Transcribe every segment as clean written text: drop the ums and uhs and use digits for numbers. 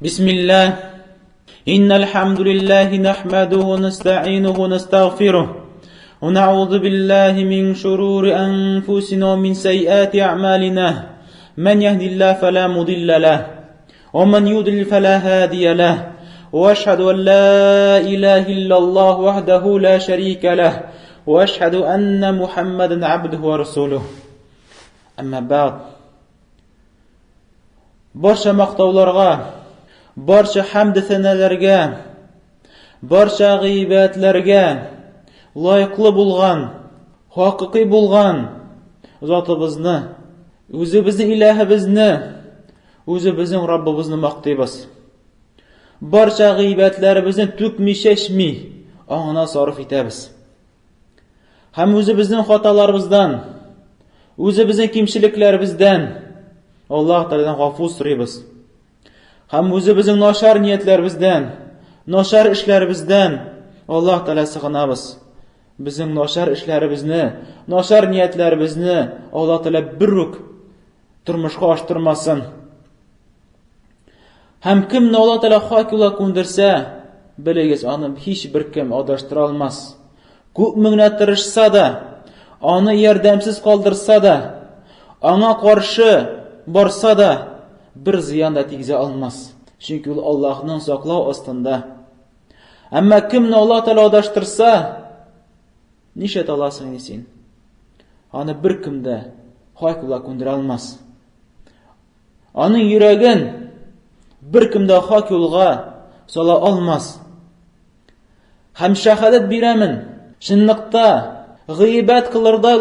بسم الله إن الحمد لله نحمده ونستعينه ونستغفره ونعوذ بالله من شرور أنفسنا ومن سيئات أعمالنا من يهد الله فلا مضل له ومن يضلل فلا هادي له وأشهد أن لا إله إلا الله وحده لا شريك له وأشهد أن محمدا عبده ورسوله أما بعد barcha maqtovlarga, barcha hamd sanalarga, barcha g'iybatlarga loyiqli bo'lgan, haqiqiy bo'lgan zotimizni, o'zimizni ilahimizni, o'zimizning Robbimizni maqtaymiz. Barcha g'iybatlarimizni to'kmi-shashmi ona sarf etamiz. Ham o'zimizning xatolarimizdan, o'zimizning kamchiliklarimizdan Allah Teala'dan g'afur so'raymiz. Ham o'zimizning noshar niyatlarimizdan, noshar ishlarimizdan Alloh Teala sig'inamiz. Bizning noshar ishlarimizni, noshar niyatlarimizni Alloh Teala birruk turmushga oshtirmasin. Ham kimni Alloh Teala haq yo'lga ko'ndirsa, biligiz, uni hech bir kim adashtira olmas. Ko'p minnat tirishsa-da, uni yordamsiz qoldirsa-da, ona qarshi borsa-da bir ziyon da tegza olmas. Chunki u Allohning saqlov ostida. Ammo kimni Alloh Taolo adashtirsa, nishat olasың sen. Uni bir kimda haq yo'lga ko'ndira olmas. Uning yuragin bir kimda haq yo'lga sola olmas. Ham shahodat beraman, shinliqda g'iybat qilarday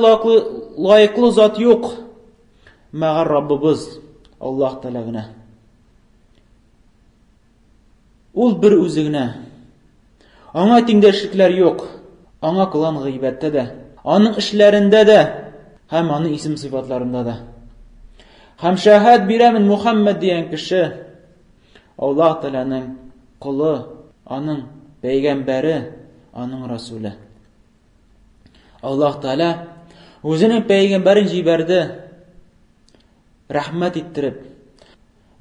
loyiqli zot yo'q. Mağar Rabbimiz Allah Teala'gına. Ul bir o'zigina. Ona tengdoshliklar yo'q. Ona qilgan g'iybatda da, onun ishlarida da, ham onun ism sifatlarında da. Ham shahad beraman Muhammad degan kishi Allah Teala'ning quli, onun paygambari, onun rasuli. Allah Teala o'zining paygambarini jibardi. Rahmat ettirib,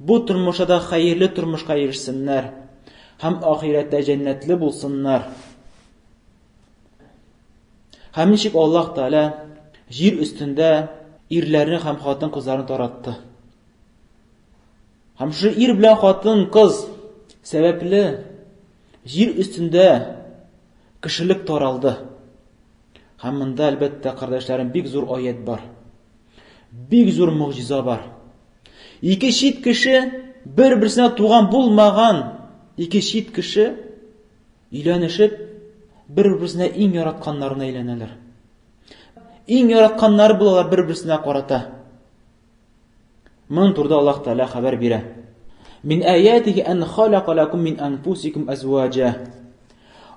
bu turmushda xayrli turmushga erishsinlar, ham oxiratda jannatli bo'lsinlar. Hamishik Alloh Taala yer ustida erlarni ham xotin qizlarni taratdi. Ham shu er bilan xotin qiz sababli yer ustida kishilik taraldi. Hammanda albatta qardoshlarım bek zo'r oyat bor. Bek zo'r mucize var. İki şit kişi bir-birisine tuğan bulmagan iki şit kişi ilanışıp bir-birisine en yaratkanlarına ilanırlar. En yaratkanları bulalar bir-birisine qarata. Min turda Allah Teala haber bire. Min ayatihi en khalaqa lakum min anfusikum azwaja.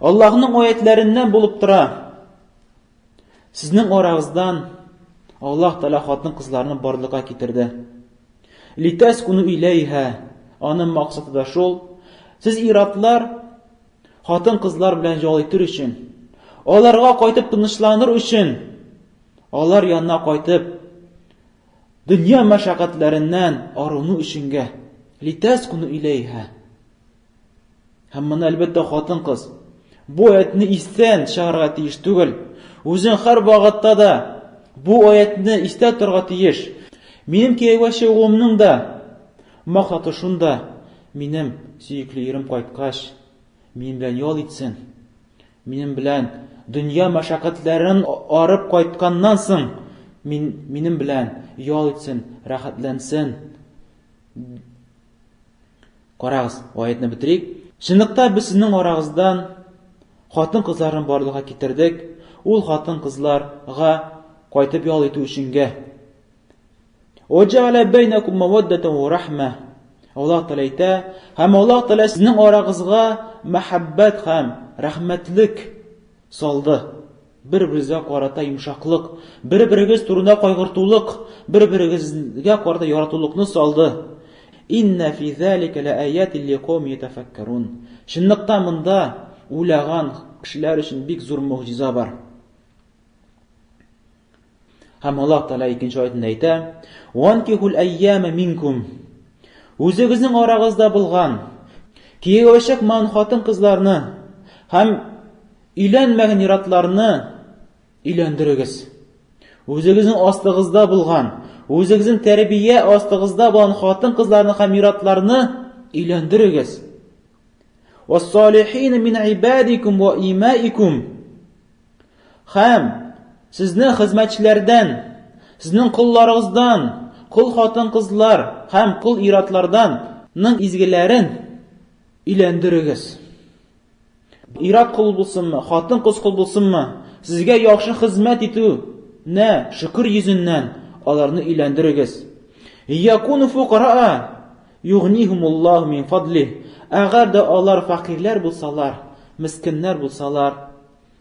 Allah'ın ayetlerinden bulup tura. Sizning orağızdan Allah Teala xotin qizlarni borliqqa keltirdi. Litaskunu ilayha. Onun maqsadi da şol. Siz iratlar xotin qizlar bilan joytir uchun, ularga qaytib tinchlanir uchun, ular yanına qaytib dunyo mashaqqatlaridan arinu uchunga. Litaskunu ilayha. Hammani albatta xotin qiz bu oyatni istan shag'irga tegish tugul. O'zing har vaqtda da bu oyatni ista turga tegish. Menim keyvashig'imning da maqsadi shunda, menim suyukli erim qaytqash, men bilan yo'l etsin. Menim bilan dunyo mashaqqatlarini orib qaytgandan so'ng menim bilan yo'l etsin, rahatlansin. Qarag'iz, oyatni bitirik. Shuningda biz sizning orangizdan xotin qizlarni borliqqa keltirdik. Ul xotin qizlarga qaytib yo'l etu uchunga. O'ja'ala baynakum mawaddatan va rahma. Alloh talayta ham Alloh taala sizning orangizga muhabbat ham rahmatlik soldi. Bir-biringizga qarata yumshoqlik, bir-biringiz turida qayg'urtulik, bir-biringizga qarata yoratuvlikni soldi. Inna fi zalika la ayatin liqawmin yatafakkarun. Shuningda bunda o'ylagan kishilar uchun bek zo'r mo'jiza bor. Ham Alloh taolo ikinchi oyatda aytadi: "Wankihul ayyama minkum." O'zingizning orangizda bo'lgan Кияү хатын кызларны һәм өйләнмәгән иратларны өйләндерегез. Үзегезнең астыгызда булган, үзегезнең тәрбия астыгызда булган хатын кызларны һәм иратларны өйләндерегез. وَالصَّالِحِينَ مِنْ عِبَادِكُمْ وَإِمَائِكُمْ Һәм сезнең хезмәтчеләрдән, сезнең кулларыгыздан, кул хатын кызлар һәм кул иратлардан ның изгеләрен өйләндерегез. Ират кул булсынмы, хатын кыз кул булсынмы, сезгә яхшы хезмәт итүне шөкер йөзеннән аларны өйләндерегез. Якуну фуқара'a югнихумуллаху мин фадлih. Әгәр дә алар фақирләр булсалар, мискиннәр булсалар,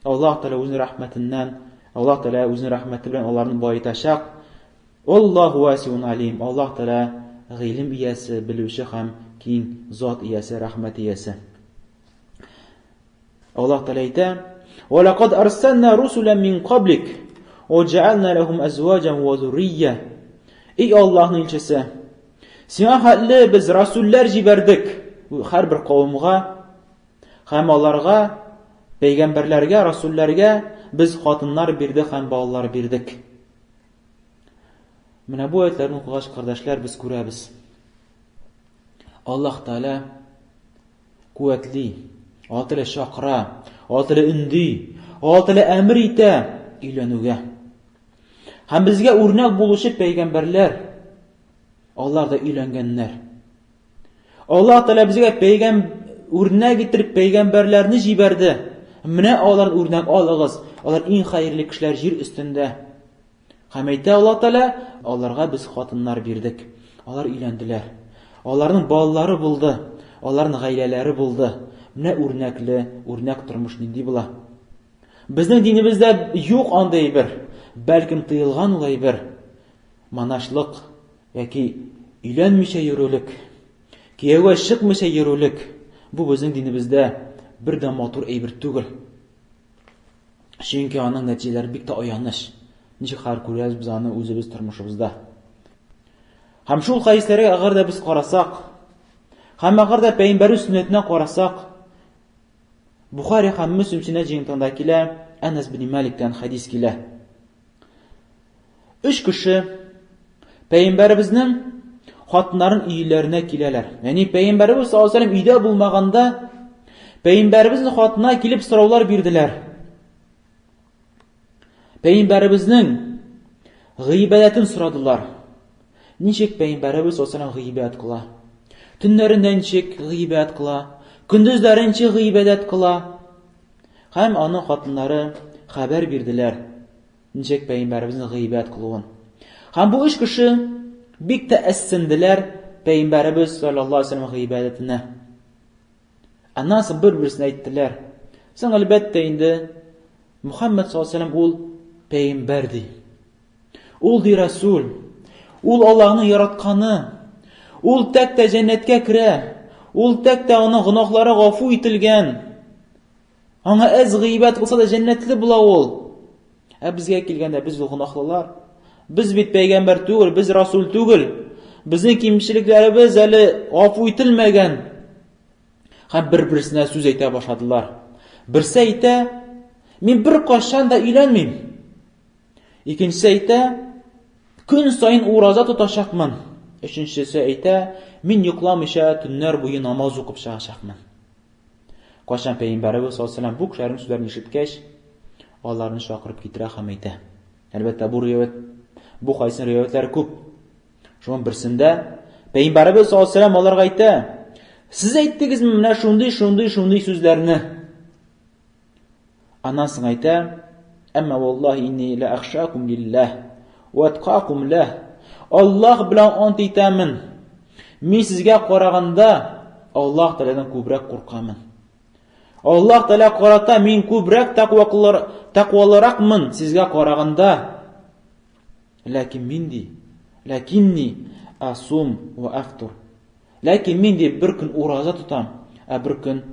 Аллаһ Тәгалә үзенең рәхмәтеннән, Аллаһ Тәгалә үзенең рәхмәте белән аларны баетачак. Аллаһу васиун алим. Аллаһ Тәгалә гыйлем иясе, белүче һәм киң зат иясе, рәхмәт иясе. Аллаһ Тәгалә әйтә: "Ва лaqad арсална русуlan min qablик, ва джа'ална лахум азваjan ва зуррiyya." Эй Аллаһның илчесе, сиңа хәтле без расуллар җибәрдек. Һәр бер кавымга һәм аларга, пәйгамбәрләргә, расулларга без хатыннар бирдек һәм балалар бирдек. Менә бу аятьләрне укыгач, кардәшләр, без күрәбез. Аллаһ Тәгалә куәтли, Аллаһ шакыра, Аллаһ үнди, Аллаһ әмр итә өйләнүгә. Һәм безгә үрнәк булучы пәйгамбәрләр, алар да өйләнгәннәр. Аллаһ Тәгалә безгә үрнәк итеп пәйгамбәрләрне җибәрде. Менә алар үрнәк алыгыз. Алар иң хәерле кешеләр җир өстендә. Һәм әйтә Аллаһ Тәгалә, аларга без хатыннар бирдек. Алар өйләнделәр. Аларның балалары булды. Аларның гаиләләре булды. Менә үрнәк тормыш нинди була. Безнең динебездә юк андай бер, бәлкем тыелган улай бер манашлык яки өйләнмичә йөрүлек, кияүгә чыкмыйча йөрүлек. Бу безнең динебездә бер дә матур әйбер түгел. Чөнки аның нәтиҗәләре бик тә аяныч. Ничек хәл күрәбез без аны үзебез тормышыбызда. Һәм шул хәдисләргә агар да без карасак, һәм агар да пәйгамбәр сүннәтенә карасак, Бухари һәм Муслим җиңтанда килә, Анас бин Маликтан хәдис килә. 3 кеше пәйгамбәребезнең хатыннарын өйләренә киләләр. Яни пәйгамбәребез саллаллаһу алейһи ва саллям өйдә булмаганда, пәйгамбәребезнең хатынына килеп сораулар бирделәр. Пәйгамбәребезнең гыйбадәтен сорадылар. Ничек пәйгамбәребез саллаллаһу алейһи ва саллям гыйбадәт кыла? Төннәрендә ничек гыйбадәт кыла? Көндезләрен ничек гыйбадәт кыла? Һәм аның хатыннары хәбәр бирделәр. Ничек пәйгамбәребезнең гыйбадәт кылуын. Һәм бу 3 кеше бик тә әссенделәр пәйгамбәребез саллаллаһу алейһи ва саллям гыйбадәтенә. Аннан соң бер-берсенә әйттеләр: "Син әлбәттә инде Мухаммад саллаллаһу алейһи ва саллям ул пәйгамбәр ди. Ул ди расул. Ул Аллаһның яратканы. Ул тәктә җәннәткә керә. Ул тәктә аның гынахлары гафу ителгән. Аңа әз гыйбадәт кылса да җәннәтле була ул. Безгә килгәндә без гынахлылар. Без бит пәйгамбәр түгел, без расул түгел. Безнең кимчелекләребез әле гафу ителмәгән." Һәм бер-берсенә сүз әйтә башладылар. Берсе әйтә: "Мин бер кашан да өйләнмим." Икенчесе әйтә: "Көн сайын ураза тотачакмын." Өченчесе әйтә: "Мин йокламыйча төннәр буе намаз укып чыгачакмын." Кашан пәйгамбәребез саллаллаһу алейһи ва саллям бу кешеләрнең сүзләрен ишеткәч, аларны чакырып китерә һәм әйтә. Әлбәттә бу хәдисне риваятләре күп. Шуның берсендә пәйгамбәребез саллаллаһу алейһи ва саллям аларга әйтә: "Сез әйттегезме менә шундый сүзләрне?" Аннан соң әйтә: "Әмма валлаһи инни ла ахшакум лиллаһ ва атқакум лах." Аллаһ белән ант итәмен. Мин сезгә караганда Аллаһ Тәгаләдән күбрәк куркамын. Аллаһ Тәгалә карата мин күбрәк тақвалыракмын сезгә караганда. Ләкинни асум ва афтур. Ләкин мин бер көн ураза тотам, бер көн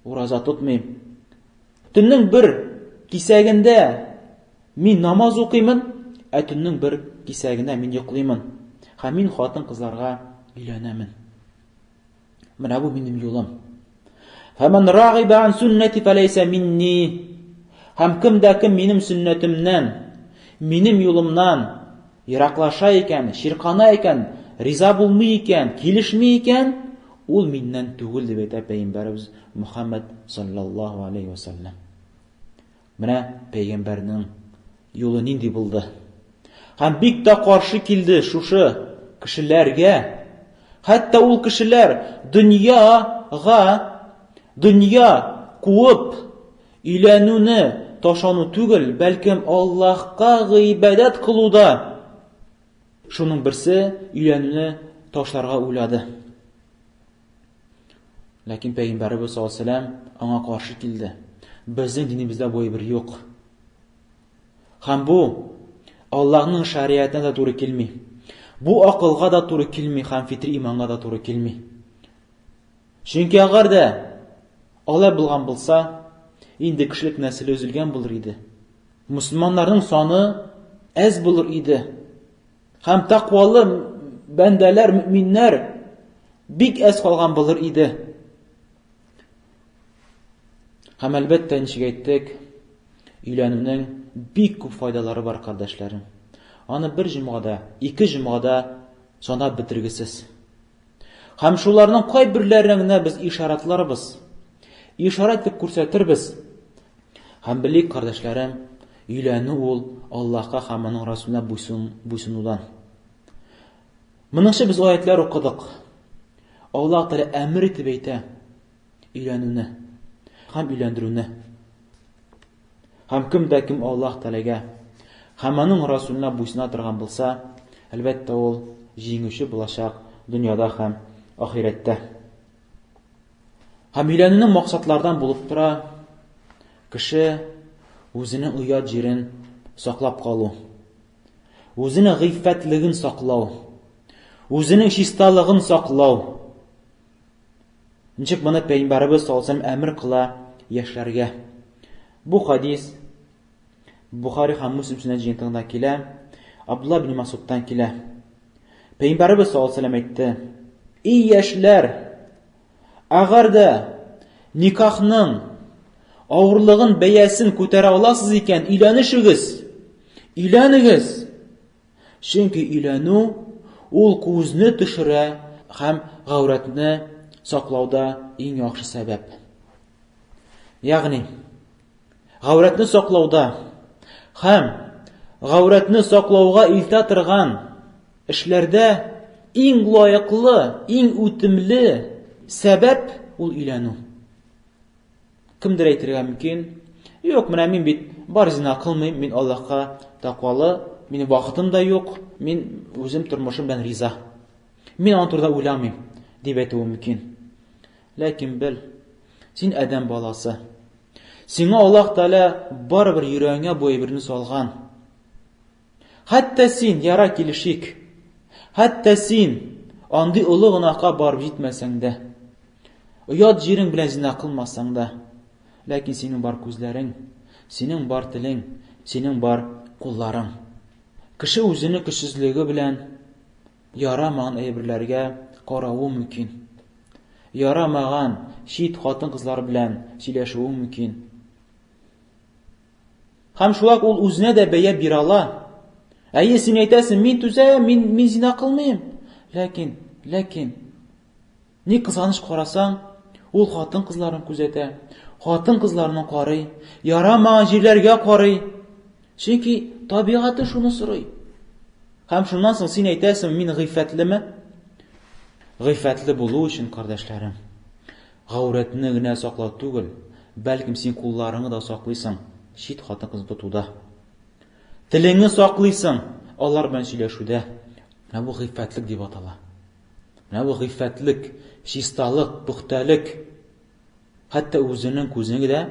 ураза тотмыйм. Төннең бер кисәгендә мин намаз укыймын, төннең бер кисәгендә мин йоклыймын. Һәм мин хатын кызларга өйләнәмен. Менә бу минем юлым. Фәмән рагиба ан суннати фәләйсә минни. Һәм кем минем сөннәтемнән, минем юлымнан ераклаша икән, ширкана икән, риза булмый икән, килешми икән, ул миннән түгел дип әйтә Пәйгамбәрбез Мөхәммәд саллаллаһу алейхи ва саллям. Менә Пәйгамбәрнең юлы нинди булды? Һәм бик тә каршы килде шушы кешеләргә. Хәтта ул кешеләр дөнья куып өйләнүне ташану түгел, бәлкем Аллаһка гыйбадәт кылуда. Шуның берсе өйләнүне ташларга уйлады. Ләкин Пәйгамбәрбез саллаллаһу алейхи ва саллям аңа каршы килде. Безнең динебездә бу бер юк. Һәм бу Аллаһның шариатына да туры килми. Бу акылга да туры килми, һәм фитри иманга да туры килми. Чөнки агар да алай булган булса, инде кешелек нәселе өзелгән булыр иде. Мусламаннарның саны әз булыр иде. Һәм тақвалы бәндәләр, мөэминнәр бик әз калган булыр иде. Һәм әлбәттә ничек әйттек, өйләнүнең бик күп файдалары бар, кардәшләрем. Аны бер җомгада, 2 җомгада санап бетергесез. Һәм шуларның кайберләренә без ишаратларбыз. Ишарат дип күрсәтербез. Һәм белик, кардәшләрем, өйләнү ул Аллаһка һәм аның Расулына буйсынудан. Моныңча без аятлар укыдык. Аллаһ Тәгалә әмер итеп әйтә өйләнүне һәм өйләндерүне. Һәм кем Аллаһ Тәгаләгә һәм аның Расулына буйсына торган булса, әлбәттә ул җиңүче булачак дөньяда һәм ахирәттә. Һәм өйләнүнең максатлардан булып тора кеше үзенең уят җирен саклап калу, үзенең гыйффәтлеген саклау, үзенең чисталыгын саклау. Ничек моны Пәйгамбәрбез саллаллаһу алейхи ва саллям әмер кыла яшьләргә. Бу хадис Бухари һәм Муслим сөннәтендә килә, Абдулла ибн Масудтан килә. Пәйгамбәрбез саллаллаһу алейхи ва саллям әйтте: "И яшьләр, агар да никахның авырлыгын, бәясен күтәрә аласыз икән, өйләнегез. Чөнки өйләнү ул күзне төшерә һәм гаврәтне саклауда иң яхшы сәбәп." Ягъни, гаврәтне саклауда һәм гаврәтне саклауга илтә торган эшләрдә иң лаеклы, иң үтемле сәбәп ул өйләнү. Кемдер әйтергә мөмкин: "Юк, менә мин бит бар зина кылмыйм, мин Аллаһка тақвалы, минем вакытым да юк, мин үзем тормышым белән риза. Мин аны турыда уйламыйм", дип әйтүе мөмкин. Ләкин бел, син адәм баласы. Сиңа Аллаһ Тәгалә барыбер йөрәгеңә бу әйберне салган. Хәтта син яра килешик. Хәтта син андый олы гынакка барып җитмәсәң дә, оят җирең белән зина кылмасаң да, ләкин синең бар күзләрең, синең бар телең, синең бар кулларың. Кеше үзенең көчсезлеге белән ярамаган әйберләргә каравы мөмкин. Ярамаган чит хатын-кызлар белән сөйләшүе мөмкин. Һәм шулай ул үзенә дә бәя бирә ала. Әйе, син әйтәсең: "Мин түзәм, мин зина кылмыйм." Ләкин ни кызганыч карасаң, ул хатын-кызларын күзәтә. Хатын-кызларны карый, ярамаган җирләргә карый. Чөнки табигаты шуны сорый. Һәм шуннан соң син әйтәсең: "Мин гыйффәтлеме?" Гыйффәтле булу өчен, кардәшләрем, гаврәтне генә саклау түгел, бәлкем син кулларыңны да саклыйсың чит хатын-кыз тотуда. Телеңне саклыйсың алар белән сөйләшүдә. Менә бу гыйффәтлек дип атала. Менә бу гыйффәтлек, чисталык, пөхтәлек. Хәтта үзенең күзеңне дә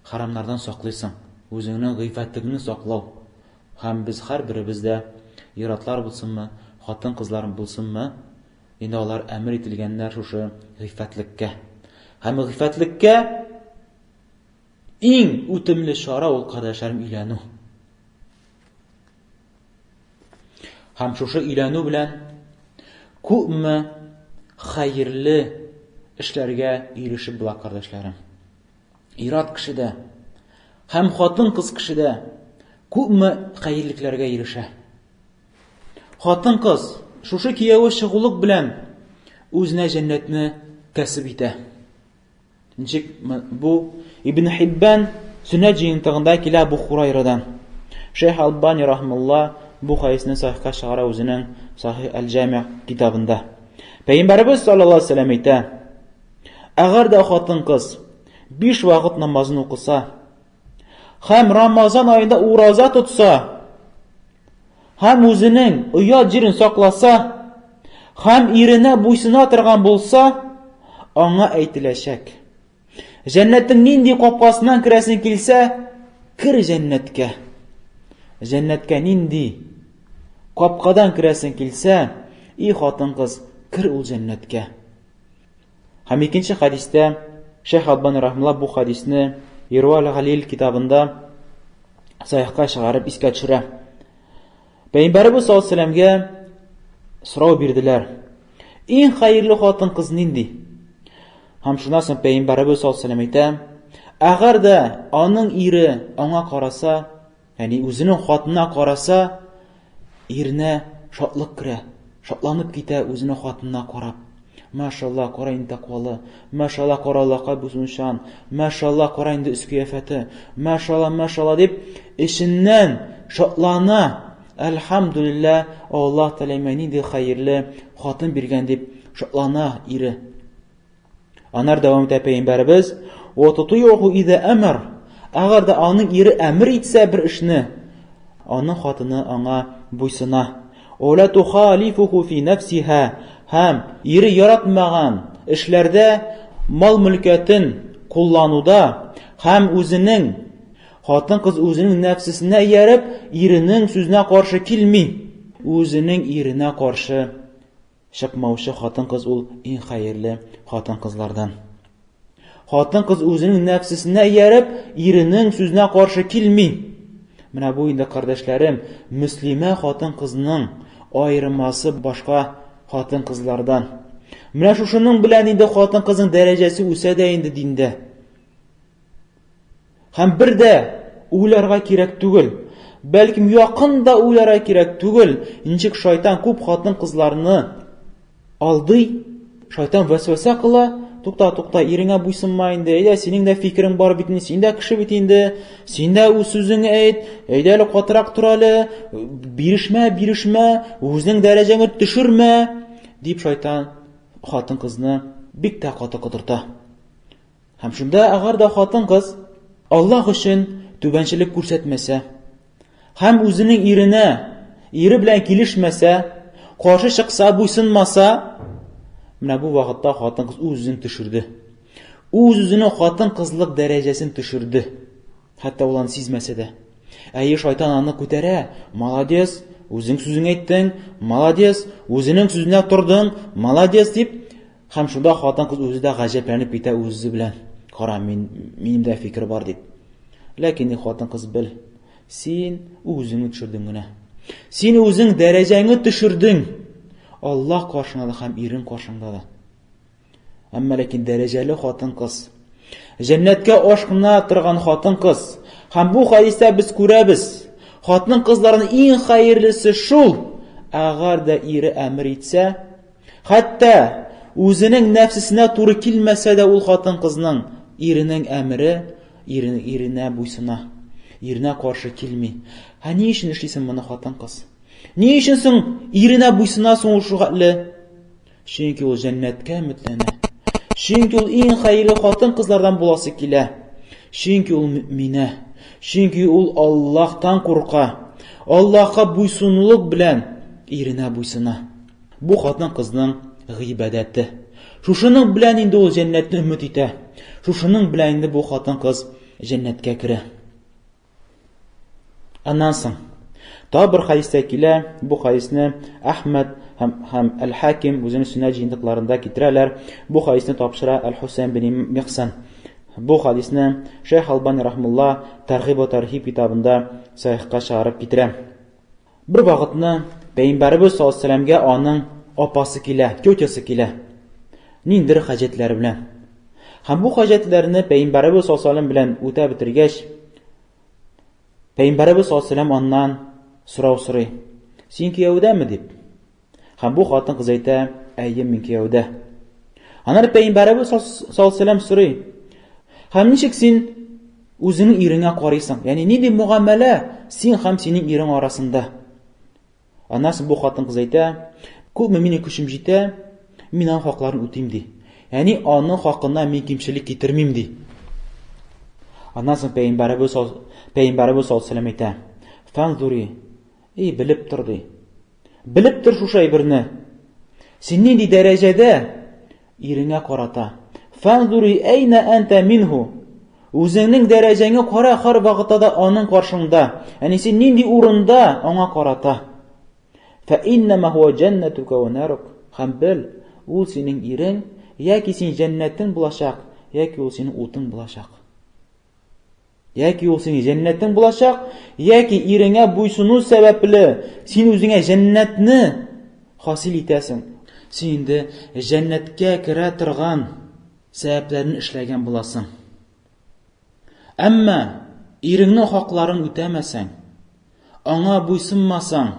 харамнардан саклыйсың. Үзеңнең гыйффәтлегеңне саклау. Һәм без һәрберебез дә иратлар булсынмы, хатын-кызлар булсынмы, инде алар әмер ителгәннәр шушы гыйффәтлеккә. Һәм гыйффәтлеккә иң үтемле чара ул, кардәшләрем, өйләнү. Һәм шушы өйләнү белән күпме хәерле эшләргә ирешеп була, кардәшләрем. Ират кешедә һәм хатын-кыз кешедә күпме хәерлекләргә ирешә. Хатын-кыз шушы кияве шөгыльлек белән үзенә җәннәтне кәсеп итә. Ничек бу Ибн Хиббан Сүннәт җыентыгында килә Абу Хурайрадан. Шейх Албани рахмалла бу хадисне сахихка чыгара үзенең Сахих әл-Җами' китабында. Пәйгамбәрбез саллаллаһу алейһи ва саллям әйтә: "Әгәр дә хатын-кыз 5 вакыт намазын укыса һәм Рамазан аенда ураза тотса, һәм үзенең оят җирен сакласа, һәм иренә буйсына торган булса, аңа әйтеләчәк: Җәннәтнең нинди капкасыннан керәсең килсә, кер җәннәткә. Җәннәткә нинди капкадан керәсең килсә, и хатын-кыз, кер ул җәннәткә." Һәм икенче хадистә Шейх Албани рахмалла бу хадисне Ирва аль-Галил китабында сахихка чыгарып искә төшерә. Пәйгамбәрбез саллаллаһу алейһи ва саллямга сорау бирделәр: "Иң хәерле хатын-кыз нинди?" Һәм шуннан соң Пәйгамбәрбез саллаллаһу алейһи ва саллям әйтә: "Әгәр дә аның ире аңа караса, ягъни үзенең хатынына караса, иренә шатлык керә, шатланып китә үзенең хатынына карап. Машалла, кара инде тақвалы, машалла, кара Аллаһка буйсынучан, машалла, кара инде үз кыяфәте, машалла, машалла" дип эченнән шатлана. Әлхәмдүлилләһ, Аллаһ Тәгалә нинди хәерле хатын биргән дип шатлана ире. Анар дәвам итә Пәйгамбәрбез: "Ва тутиюху иза әмр", әгәр дә аның ире әмр итсә бер эшне, аның хатыны аңа буйсына. "Ва тухалифуху фи нафсиха", һәм ире яратмаган эшләрдә, мал-мөлкәтен куллануда һәм үзенең хатын-кыз үзенең нәфсесенә ияреп, иренең сүзенә каршы килми. Үзенең иренә каршы чыкмаучы хатын-кыз ул иң хәерле хатын-кызлардан. Хатын-кыз үзенең нәфсесенә ияреп, иренең сүзенә каршы килми. Менә бу инде, кардәшләрем, мөслимә хатын-кызның аермасы башка хатын-кызлардан. Менә шушының белән инде хатын-кызның дәрәҗәсе үсә дә инде диндә. Һәм бер дә уйларга кирәк түгел. Бәлким якында уйларга кирәк түгел. Ничек шайтан күп хатын-кызларны алдый, шайтан вәсвәсә кыла: "Тукта, иреңә буйсынма инде. Әйдә, синең дә фикерең бар бит инде, син дә кеше бит инде. Син дә үз сүзеңне әйт. Әйдә әле катырак тор әле. Бирешмә, үзеңнең дәрәҗәңне төшермә", дип шайтан хатын-кызны бик тә каты кытырта. Һәм шунда әгәр дә хатын-кыз Аллаһ өчен түбәнчелек күрсәтмәсә, һәм үзенең ире белән килешмәсә, каршы чыкса, буйсынмаса, менә бу вакытта хатын-кыз үзен төшерде. Үзенең хатын-кызлык дәрәҗәсен төшерде. Хәтта ул аны сизмәсә дә. Әйе, шайтан аны күтәрә. "Молодец, үзең сүзеңне әйттең, молодец, үзенең сүзенә тордың, молодец" дип, һәм шунда хатын-кыз үзе дә гаҗәпләнеп китә үзе белән. "Кара, минем дә фикер бар" дип. Ләкин хатын-кыз бел, син үзеңне төшердең генә. Син үзең дәрәҗәңне төшердең. Аллаһ каршында һәм ирең каршында да. Әмма ләкин дәрәҗәле хатын-кыз, җәннәткә ашкына торган хатын-кыз. Һәм бу хадистә без күрәбез, хатын-кызларның иң хәерлесе шул, әгәр дә ире әмр итсә, хәтта үзенең нәфсесенә туры килмәсә дә ул хатын-кызның иренең әмре иренә буйсына, иренә каршы килми. Ни өчен эшлисең моны, хатын-кыз? Ни өчен соң иренә буйсынасың ул шугатлы? Чөнки ул җәннәткә өметләнә. Чөнки ул иң хәерле хатын-кызлардан буласы килә. Чөнки ул мөэминә. Чөнки ул Аллаһтан курка. Аллаһка буйсынлык белән иренә буйсына. Бу хатын-кызның гыйбадәте. Шушының белән инде ул җәннәтне өмет итә. Шушының белән инде бу хатын-кыз җәннәткә керә. Аннан соң та бер хадистә килә, бу хадисне Әхмәд һәм Әл-Хаким үзенең Сүннәт җыентыкларында китерәләр. Бу хадисне тапшыра Әл-Хусейн бин Михсан. Бу хадисне Шейх Албани рахмулла Таргиб ва Тархиб китабында сахихка чыгарып китерә. Бер вакытны Пәйгамбәрбез саллаллаһу алейһи ва саллямга аның апасы килә, тетясы килә. ниндер хаҗәтләре белән. Һәм бу хаҗәтләрне Пәйгамбәрбез саллаллаһу алейһи белән үтә бетергәч, Пәйгамбәрбез саллаллаһу алейһи аннан сорау сорый. Син кияүдәме дип. Һәм бу хатын кыз әйтә, әйе, мин кияүдә. Аннан Пәйгамбәрбез саллаллаһу алейһи сорый. Һәм ничек син үзеңнең иреңә карыйсың? Ягъни нинди муамәлә син һәм синең ирең арасында? Аннан бу хатын кыз әйтә, күпме минем көчем җитә, мин аның хакларын үтим ди. Ягъни аның хакына мин кимчелек китермим ди. Аннан Пәйгамбәрбез саллаллаһу алейһи әйтә, фанзури, белеп тор ди. Белеп тор шушы әйберне. Син нинди дәрәҗәдә иреңә карата? Фанзури әйнә анта минху. Үзеңнең дәрәҗәңә кара һәр вакытта аның каршында. Ягъни син нинди урында аңа карата? Фа иннама хуа джаннатука ва нарук. Һәм бел, ул синең ирең, яки син җәннәтең булачак, яки ул синең утың булачак. Яки ул синең җәннәтең булачак, яки иреңә буйсыну сәбәпле син үзеңә җәннәтне хасил итәсең. Син инде җәннәткә керә торган сәбәпләрне эшләгән буласың. Әмма иреңнең хакларын үтәмәсәң, аңа буйсынмасаң,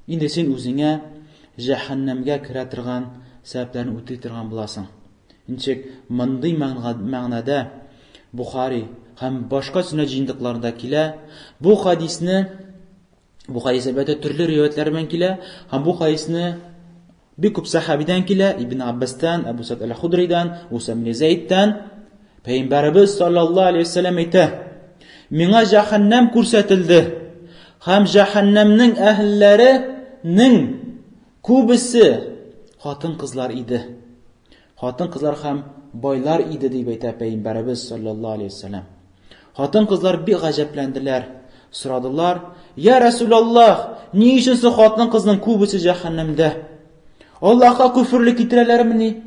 инде син үзеңә җәһәннәмгә керә торган сәбәпләрне үти торган буласың. Ничек мондый мәгънәдә Бухари һәм башка сүннәт җыентыкларында килә. Бу хадисне әлбәттә төрле риваятлар белән килә. Һәм бу хадисне бик күп сахабидан килә. Ибн Аббастан, Абу Саид аль-Худридан, Усам ибн Зайдтан. Пәйгамбәрбез саллаллаһу алейһи ва саллям әйтә: "Миңа җәһәннәм күрсәтелде. Һәм җәһәннәмнең әһелләренең күбесе хатын-кызлар иде. Хатын-кызлар һәм байлар иде" дип әйтә Пәйгамбәрбез саллаллаһу алейһи ва саллям. Хатын-кызлар бик гаҗәпләнделәр. Сорадылар: "Я Расулаллаһ, ни өчен хатын-кызның күбесе җәһәннәмдә? Аллаһка күфрлек китерәләрмени?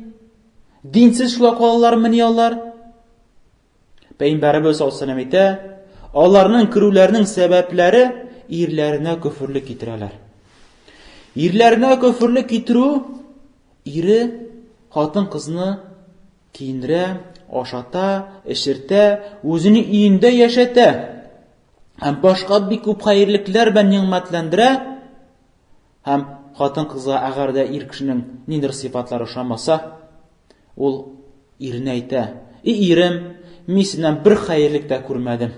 Динсез шулай калалармыни алар?" Пәйгамбәрбез саллаллаһу алейһи әйтә: "Аларның кирүләренең сәбәпләре ирләренә күфрлек китерәләр." Ирләренә күфрлек китерү, ире хатын-кызны киендерә, ашата, эшертә, үзенең өендә яшәтә. Һәм башка бик күп хәерлекләр белән ниъмәтләндерә. Һәм хатын-кызга әгәр дә ир кешенең ниндер сыйфатлары ошамаса, ул иренә әйтә: "Ирем, мин синнән бер хәерлек тә күрмәдем.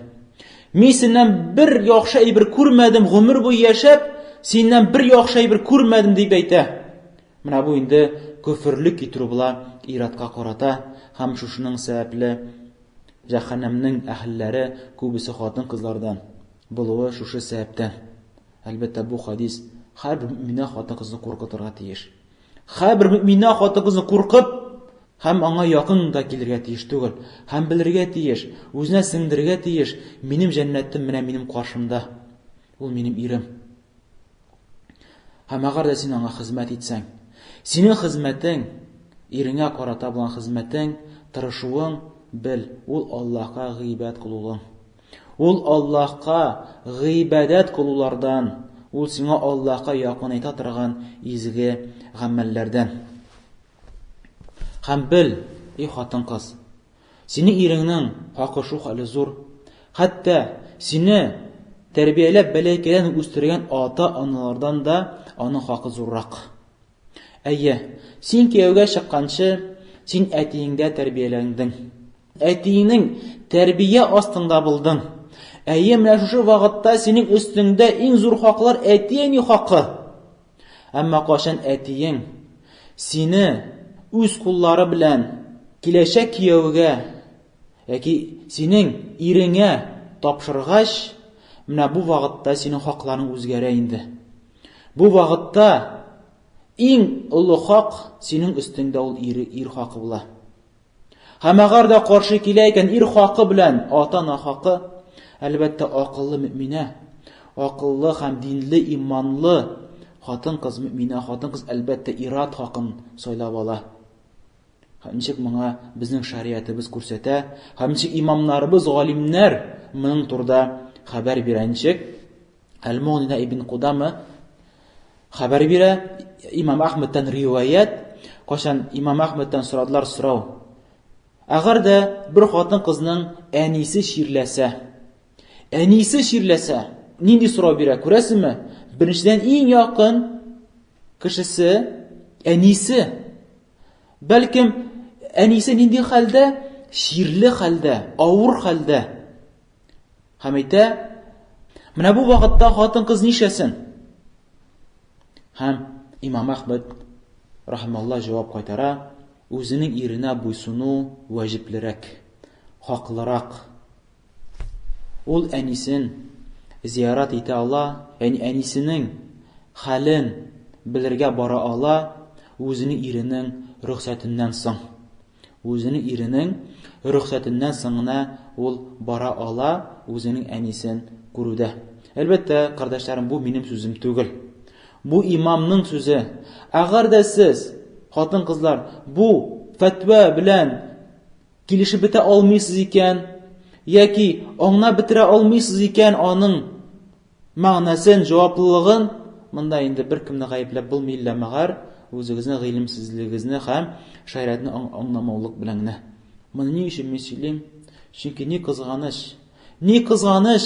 Мин синнән бер яхшы әйбер күрмәдем, гомер буе яшәп, синнән бер яхшы әйбер күрмәдем" дип әйтә. Менә бу инде күфрлек китерү була иратка карата. Һәм шушының сәбәпле җәһәннәмнең әһелләре күбесе хатын-кызлардан булуы шушы сәбәптән. Әлбәттә бу хадис һәрбер мөэмин хатын-кызны куркытырга тиеш. Һәрбер мөэмин хатын-кызны куркып һәм аңа якын да килергә тиеш түгел. Һәм белергә тиеш, үзенә сеңдергә тиеш: "Минем җәннәтем менә минем каршымда. Ул минем ирем." Һәм әгәр дә син аңа хезмәт итсәң, синең хезмәтең, иреңә карата булган хезмәтең, тырышуың, бел, ул Аллаһка гыйбадәт кылуың. Ул Аллаһка гыйбадәт кылулардан, ул сиңа Аллаһка якын айта торган изге гамәлләрдән. Һәм бел, хатын-кыз, синең иреңнең хакы шул хәле зур. Хәтта сине тәрбияләп бәләкәйдән үстергән ата-аналардан да аның хакы зуррак. Әйе, син кияүгә чыкканчы, син әтиеңдә тәрбияләндең. Әтиеңнең тәрбия астында булдың. Әйе, менә шушы вакытта синең өстеңдә иң зур хаклар әтиеңнең хакы. Әмма кашан әтиең сине үз куллары белән киләчәк кияүгә яки синең иреңә тапшыргач, менә бу вакытта синең хакларың үзгәрә инде. Бу вакытта иң олы хак синең өстеңдә ул ир хакы була. Һәм әгәр дә каршы килә икән ир хакы белән ата-ана хакы, әлбәттә акыллы мөэминә, акыллы һәм динле, иманлы хатын-кыз мөэминә, хатын-кыз әлбәттә ират хакын сайлап ала. Ничек моңа безнең шариатыбыз күрсәтә, һәм ничек имамнарыбыз, галимнәр моның турында хәбәр бирә. Ничек Әл-Мугнидә ибн Кудама хәбәр бирә, Имам Әхмәдтән риваят: кашан Имам Ахмедтан сорадылар сорау. Әгәр дә бер хатын кызның әнисе ширләсә, нинди сорау бирә, күрәсезме? Беренчедән иң якын кешесе әнисе. Бәлкем әнисе нинди хәлдә? Ширле хәлдә, авыр хәлдә. Һәм әйтә, менә бу вакытта хатын кыз нишәсен? Һәм Имам Ахмед рахималла җавап кайтара, үзенең иренә буйсыну ваҗиплерәк, хаклырак. Ул әнисен зиярат итә ала, әнисенең хәлен белергә бара ала, үзенең иренең рөхсәтеннән соң. Үзенең иренең рөхсәтеннән соңына ул бара ала, үзенең әнисен күрүдә. Әлбәттә, кардәшләрем, бу минем сүзем түгел. Бу имамның сүзе. Әгәр дә сез, хатын кызлар, бу фәтва белән килешеп бетә алмыйсыз икән, яки аңлап бетерә алмыйсыз икән аның мәгънәсен, җаваплылыгын, монда инде беркемне гаепләп булмый, мәгәр үзегезнең гыйлемсезлегегезне һәм шәригатьне аңламаулык белән генә. Моны ни өчен мин сөйлим? Чөнки ни кызганыч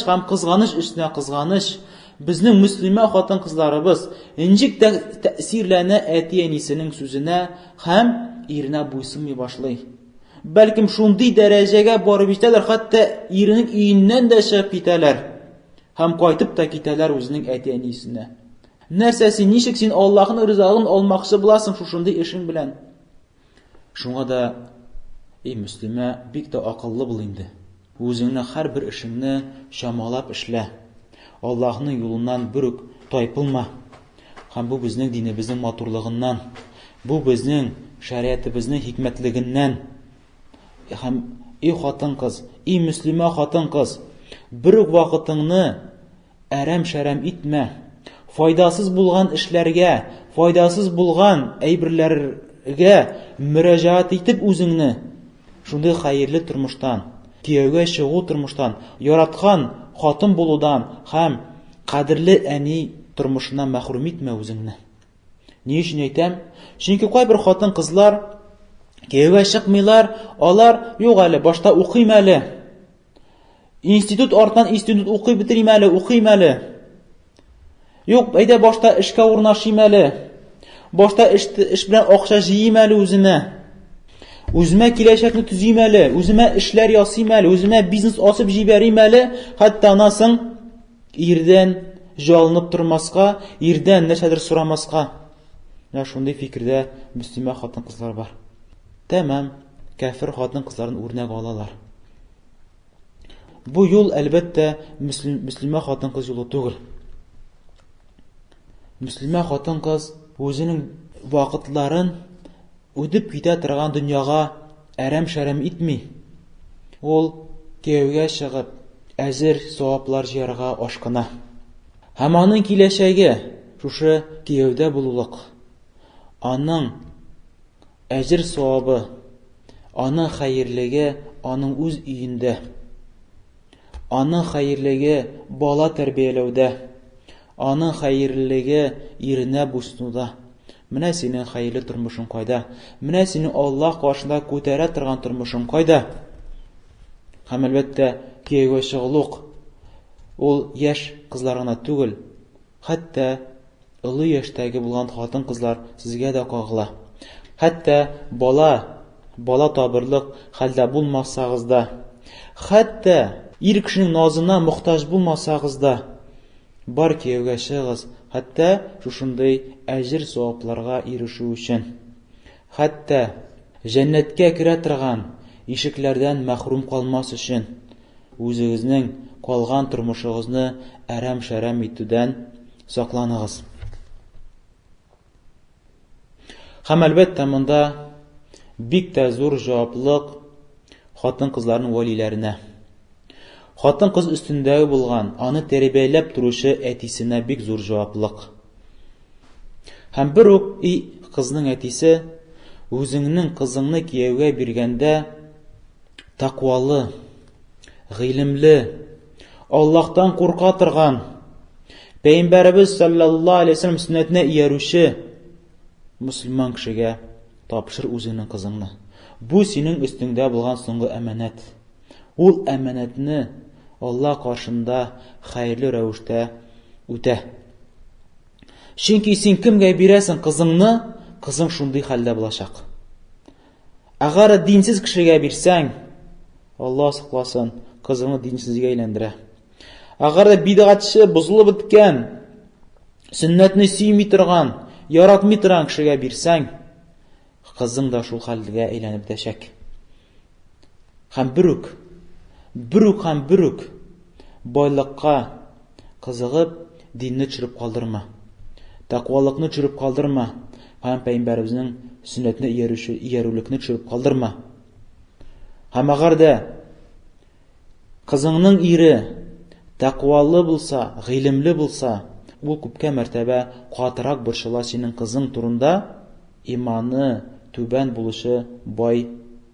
һәм кызганыч өстенә кызганыч, безнең мөслимә хатын кызларыбыз ничек тәэсирләнә әти-әнисенең сүзенә һәм иренә буйсынмый башлый. Бәлкем шундый дәрәҗәгә барып җитәләр, хәтта иренең өеннән дә чыгып китәләр һәм кайтып та китәләр үзенең әти-әнисенә. Нәрсә син, ничек син Аллаһның ризалыгын алмакчы буласың шушындый эшең белән? Шуңа да мөслимә бик тә акыллы бул инде. Үзеңнең һәрбер эшеңне шамалап эшлә. Аллаһның юлыннан бүрек тайпылма. Һәм бу безнең динебезнең матурлыгыннан, бу безнең шәригатебезнең хикмәтлегеннән. Һәм хатын кыз, мөслимә хатын кыз, бер вакытыңны әрәм-шәрәм итмә. Файдасыз булган эшләргә, файдасыз булган әйберләргә мөрәҗәгать итеп үзеңне шундый хәерле тормыштан, кияүгә чыгу тормыштан, яраткан хатын булудан һәм кадерле әни тормышыннан мәхрүм итмә үзеңне. Ни өчен әйтәм? Чөнки кайбер хатын кызлар кияүгә чыкмыйлар, алар юк әле, башта укыйм әле. Институт артынан институт укый битерим әле. Юк, әйдә башта эшкә урнашыйм әле. Башта эш белән акча җыйм әле үземә. Үземә киләчәкне төзим әле, үземә эшләр ясыйм әле, үземә бизнес асып җибәрим әле, хәтта анасын ирдән җалынып тормаска, ирдән нәрсәдер сорамаска. Я шундый фикердә мөслимә хатын кызлар бар. Тәмам, кафир хатын кызларын үрнәк алалар. Бу юл әлбәттә мөслимә хатын кыз юлы түгел. Мөслимә хатын кыз үзенең вакытларын үдеп китә торган дөньяга әрәм-шәрәм итми. Ул кияүгә чыгып, әзер саваплар җыярга ашкына. Һәм аның киләчәге шушы кияүдә булулык. Аның әҗер савабы, аның хәерлеге аның үз өендә. Аның хәерлеге бала тәрбияләүдә. Аның хәерлеге иренә буйсынуда. Менә синең хәерле тормышың кайда? Менә синең Аллаһ каршында күтәрә торган тормышың кайда? Һәм әлбәттә кияүгә чыгулык ул яшь кызларына түгел, хәтта олы яшьтәге булган хатын кызлар сезгә дә кагыла. Хәтта бала табырлык хәлдә булмасагыз да, хәтта ир кешенең назына мохтаҗ булмасагыз да, бар кияүгә чыгыз, хәтта шушындый әҗер савапларга ирешү өчен. Хәтта җәннәткә керә торган ишекләрдән мәхрүм калмас өчен үзегезнең калган тормышыгызны әрәм-шәрәм итүдән сакланыгыз. Һәм әлбәттә монда бик тә зур җаваплылык хатын кызларның вәлиләренә. Хатын кыз өстендәге булган, аны тәрбияләп торучы әтисенә бик зур җаваплылык. Һәм бер үк кызның әтисе үзеңнең кызыңны кияүгә биргәндә тақвалы, гыйлемле, Аллаһтан курка торган, Пәйгамбәрбез саллаллаһу алейһи ва саллям сүннәтенә иярүче мөселман кешегә тапшыр үзеңнең кызыңны. Бу синең өстеңдә булган соңгы әманәт. Ул әманәтне Алла каршында хәерле рәвештә үтә. Чөнки син кемгә бирәсең кызыңны, кызың шундый хәлдә булачак. Әгәр динсез кешегә бирсәң, Алла сакласын, кызыңны динсезгә әйләндерә. Әгәр бидгатчы, бозылып беткән, сөннәтне сөйми торган, яратмый торган кешегә бирсәң, кызың да шул хәлгә әйләнеп бетәчәк. Һәм бер үк байлыкка кызыгып, динне төшереп калдырма. Тәкъвалыкны төшереп калдырма. Һәм Пәйгамбәребезнең сөннәтне иярүлекне төшереп калдырма. Һәм әгәр дә кызыңның ире тәкъвалы булса, гыйлемле булса, ул күпкә мәртәбә катырак борчыла синең кызың турында иманы түбән булышы бай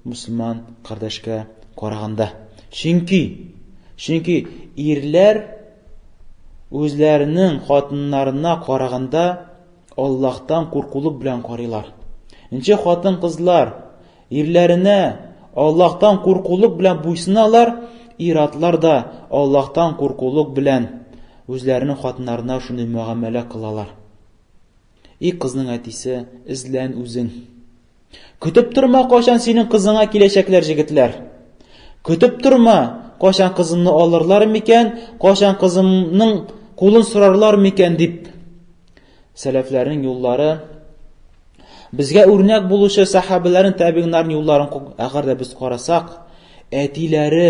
мусламан кардәшкә караганда. Чөнки ирләр үзләренең хатыннарына караганда Аллаһтан куркулык белән карыйлар. Инче хатын-кызлар ирләренә Аллаһтан куркулык белән буйсыналар, иратлар да Аллаһтан куркулык белән үзләренең хатыннарына шундый муамәлә кылалар. И кызның әтисе, эзлән үзең. Көтеп торма кашан синең кызыңа киләчәкләр җегетләр. Көтеп торма кашан кызымны алырлар микән, кашан кызымның кулын сорарлар микән дип. Сәләфләрнең юллары безгә үрнәк булучы сахабаларның, табигънарның юлларын әгәр дә без карасак, әтиләре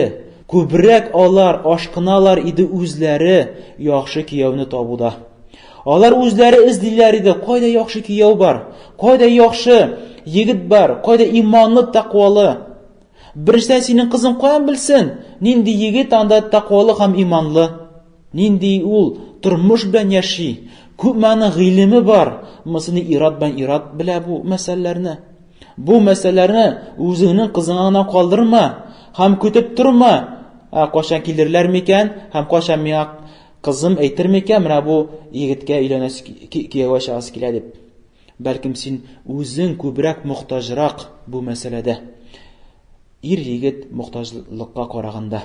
күбрәк алар ашкыналар иде үзләре яхшы кияүне табуда. Алар үзләре эзлиләр иде, кайда яхшы кияү бар, кайда яхшы егет бар, кайда иманлы, тәкъвалы. Берсә синең кызың каян белсен, нинди егет анда тәкъвалы һәм иманлы, нинди ул тормыш белән яши, күпмәне гыйлеме бар, мисны ират белә бу мәсьәләләрне. Бу мәсьәләләрне үзеңнең кызыңа гына калдырма, һәм көтеп торма, кашан килерләр микән, һәм кашан миңа кызым әйтер микән, менә бу егеткә өйләнәс кияүгә чыгасы килә дип. Бәлкем син үзең күбрәк мохтаҗрак бу мәсьәләдә. Ир-егет мохтаҗлыкка караганда.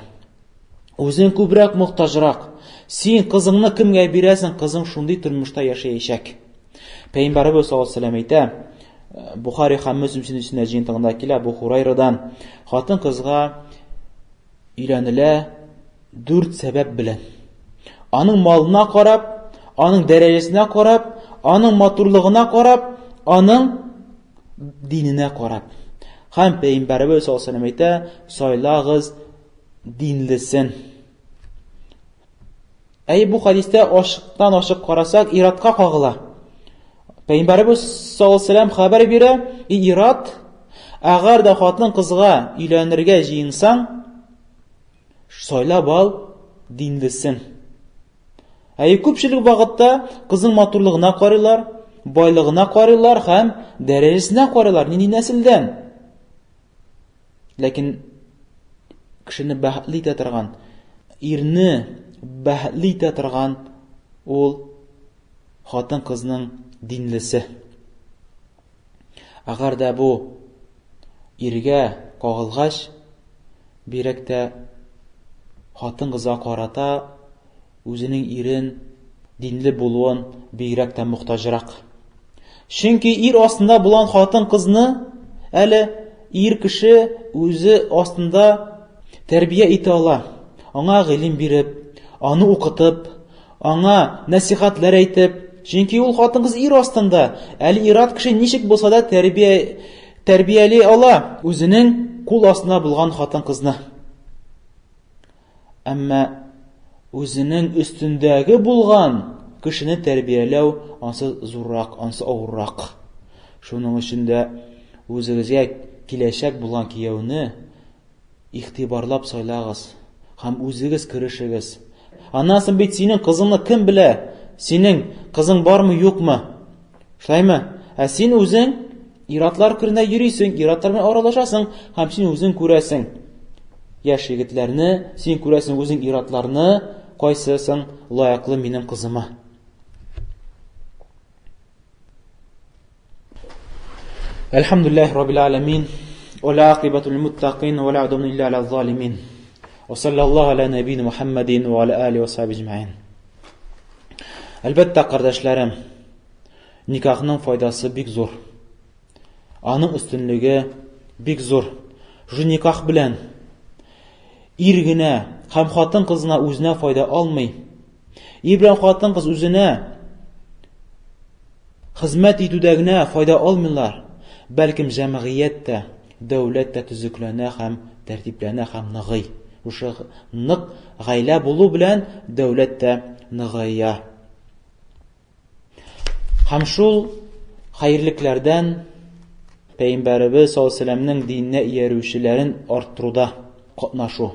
Үзең күбрәк мохтаҗрак. Син кызыңны кемгә бирәсең, кызың шундый тормышта яшәячәк. Пәйгамбәрбез саллаллаһу алейһи ва сәллям әйтә, Бухари һәм Муслим сөннәтендә җыентыгында килә, Абу Хурайрадан, хатын кызга өйләнелә 4 сәбәп белән. Аның малына карап, аның дәрәҗәсенә карап, аның матурлыгына карап, аның диненә карап. Һәм Пәйгамбәрбез саллаллаһу алейһи ва сәллям әйтә, сайлагыз динлесен. Бу хадистә ашык карасак, иратка кагыла. Пәйгамбәрбез саллаллаһу алейһи ва сәллям хәбәр бирә, ират, әгәр дә хатын кызга өйләнергә җыенсаң, сайлап ал динлесен. Күпчелек вакытта кызның матурлыгына карыйлар, байлыгына карыйлар һәм дәрәҗәсенә карыйлар, нинди нәселдән. Ләкин кешене бәхетле итә торган, ирне бәхетле итә торган ул хатын кызның динлесе. Әгәр дә бу иргә кагылгач, бирәк тә хатын кызга карата үзенең ирен динле булуын бигрәк тә мохтаҗрак. Чөнки ир астында булган хатын кызны әле ир кеше үзе астында тәрбия итә ала. Аңа гыйлем биреп, аны укытып, аңа насихатлар әйтеп. Чөнки ул хатын кыз ир астында, әле ират кеше ничек булса да тәрбияли ала үзенең кул астында булган хатын кызны. Әмма үзенең өстендәге булган кешене тәрбияләү ансы зуррак, ансы авыррак. Шуның өчен дә үзегезгә киләчәк булган кияүне игътибарлап сайлагыз һәм үзегез керешегез. Аннан соң бит синең кызыңны кем белә? Синең кызың бармы, юкмы? Шулаймы? Син үзең иратлар кирендә йөрисең, иратлар белән аралашасың һәм син үзең күрәсең. Яшь егетләрне, син күрәсең үзең иратларны, кайсысын лаяклы минем кызыма. Elhamdülillahi Rabbil alemin. Ve la akibetul muttaqin ve la udun illa ala zalimin. Ve sallallahu ala nebiyina Muhammedin ve ala alihi ve sahbihi ecmaîn. Elbette kardeşlerim, nikahının faydası bik zor. Anın üstünlüğü bik zor. Şu nikah bilen irgine hem hatın kızına özüne fayda almay. İbrahim hatın kız özüne hizmet etüdəginə fayda almırlar. Belki cəmiyyətdə, dövlətdə tüzüklənə hem tərtiblənə hem nığıy. Uşaq nıq gaylə bulu bilən dövlətdə nığıya. Hem şul hayırlıklardan Peygamberimiz sallallahu aleyhi ve sellem'nin dinine yerüşülerin arttırıda qatnaşu.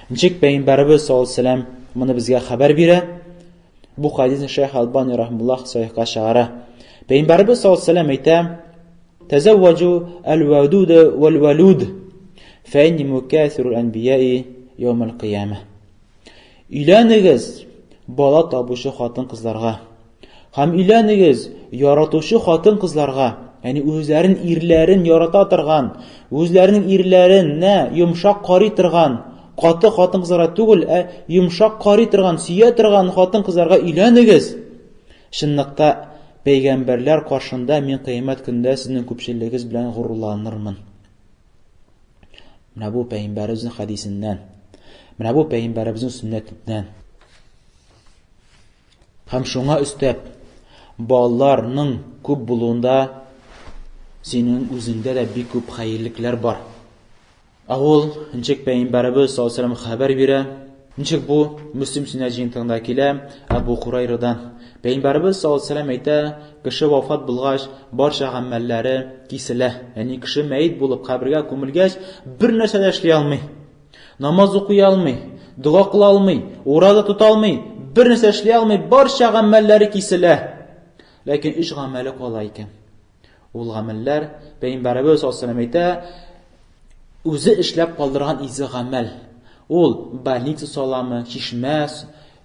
Nичек Peygamberimiz sallallahu aleyhi ve sellem bunu bizge haber bire. Bu hadisni Şeyh Albani rahimullah sahihqa şara. Peygamberimiz sallallahu aleyhi ve sellem ayta: "Tezevvecu el-wadud vel-walud fe inni mukasirul enbiya'i yevmel kıyame." İlanigiz bala tabuşu hatın kızlarga. Hem ilanigiz yaratuşu hatın kızlarga. Yani özlerin irlerin yarata tırgan, özlerinin irlerin ne yumşak qari tırgan, qatı hatın kızlara tugul, yumşak qari tırgan, siya tırgan hatın kızlarga ilanigiz. Şınlıkta peygamberler karşında men kıyamet günde sizin köpçülüğünüz bilen gururlanırmın. Mına bu peygamberimizin hadisinden, mına bu peygamberimizin sünnetinden. Hem şuna üstep ballarının köp buluğunda senin özünde de bir köp hayırlıklar var. Ağol, nичек Peygamberimiz sallallahu aleyhi ve sellem haber bire. Nичек bu Müslim sünnetçiğindakiler Ebu Hurayra'dan. Peygamberimiz sallallahu aleyhi ve sellem ayta, kişi vafat bulgaç barcha amelleri kisile. Yani kişi meyit bulup kabrga gömülgeç bir narsa da eşley almay. Namaz okuy almay, dua kıla almay, orada tuta almay, bir narsa eşley almay, barcha amelleri kisile. Lakin iş ameli kala iken. Ol ameller Peygamberimiz sallallahu aleyhi ve sellem ayta, özü işlep kaldırgan izi amel. Ol больница salamı, çeşme